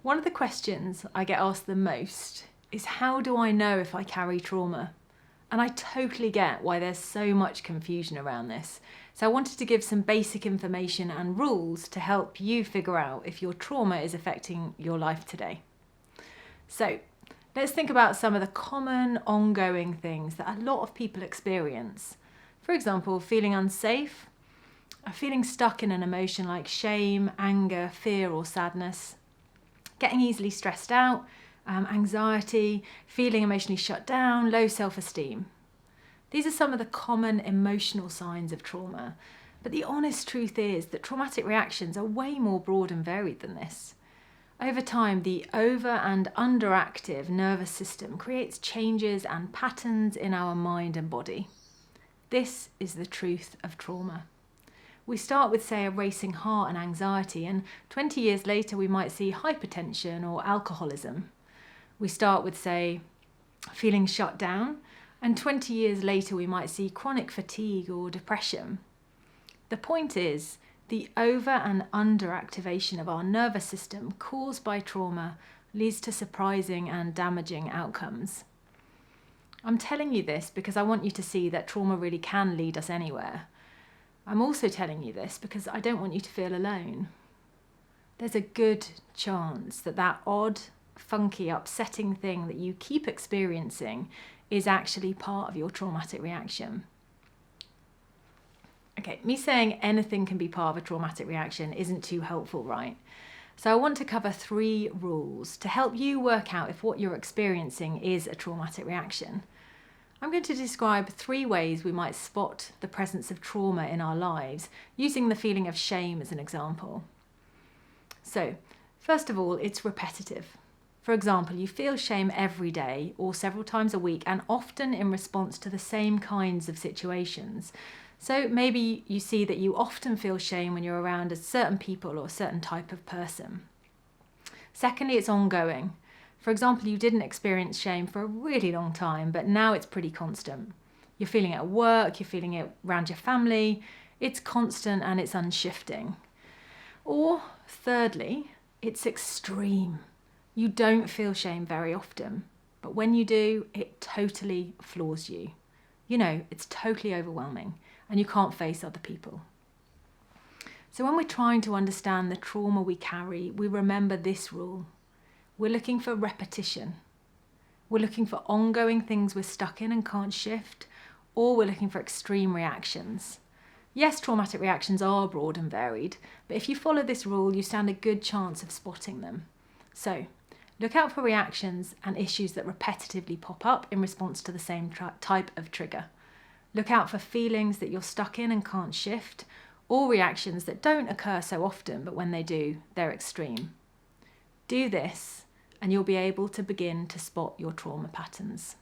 One of the questions I get asked the most is, how do I know if I carry trauma? And I totally get why there's so much confusion around this. So I wanted to give some basic information and rules to help you figure out if your trauma is affecting your life today. So let's think about some of the common ongoing things that a lot of people experience. For example, feeling unsafe, feeling stuck in an emotion like shame, anger, fear or sadness, getting easily stressed out, anxiety, feeling emotionally shut down, low self-esteem. These are some of the common emotional signs of trauma, but the honest truth is that traumatic reactions are way more broad and varied than this. Over time, the over and underactive nervous system creates changes and patterns in our mind and body. This is the truth of trauma. We start with, say, a racing heart and anxiety, and 20 years later we might see hypertension or alcoholism. We start with, say, feeling shut down, and 20 years later we might see chronic fatigue or depression. The point is, the over and underactivation of our nervous system caused by trauma leads to surprising and damaging outcomes. I'm telling you this because I want you to see that trauma really can lead us anywhere. I'm also telling you this because I don't want you to feel alone. There's a good chance that that odd, funky, upsetting thing that you keep experiencing is actually part of your traumatic reaction. Okay, me saying anything can be part of a traumatic reaction isn't too helpful, right? So I want to cover 3 rules to help you work out if what you're experiencing is a traumatic reaction. I'm going to describe 3 ways we might spot the presence of trauma in our lives, using the feeling of shame as an example. So, first of all, it's repetitive. For example, you feel shame every day or several times a week, and often in response to the same kinds of situations. So maybe you see that you often feel shame when you're around a certain people or a certain type of person. Secondly, it's ongoing. For example, you didn't experience shame for a really long time, but now it's pretty constant. You're feeling it at work, you're feeling it around your family. It's constant and it's unshifting. Or thirdly, it's extreme. You don't feel shame very often, but when you do, it totally floors you. You know, it's totally overwhelming and you can't face other people. So when we're trying to understand the trauma we carry, we remember this rule. We're looking for repetition. We're looking for ongoing things we're stuck in and can't shift, or we're looking for extreme reactions. Yes, traumatic reactions are broad and varied, but if you follow this rule, you stand a good chance of spotting them. So, look out for reactions and issues that repetitively pop up in response to the same type of trigger. Look out for feelings that you're stuck in and can't shift, or reactions that don't occur so often, but when they do, they're extreme. Do this, and you'll be able to begin to spot your trauma patterns.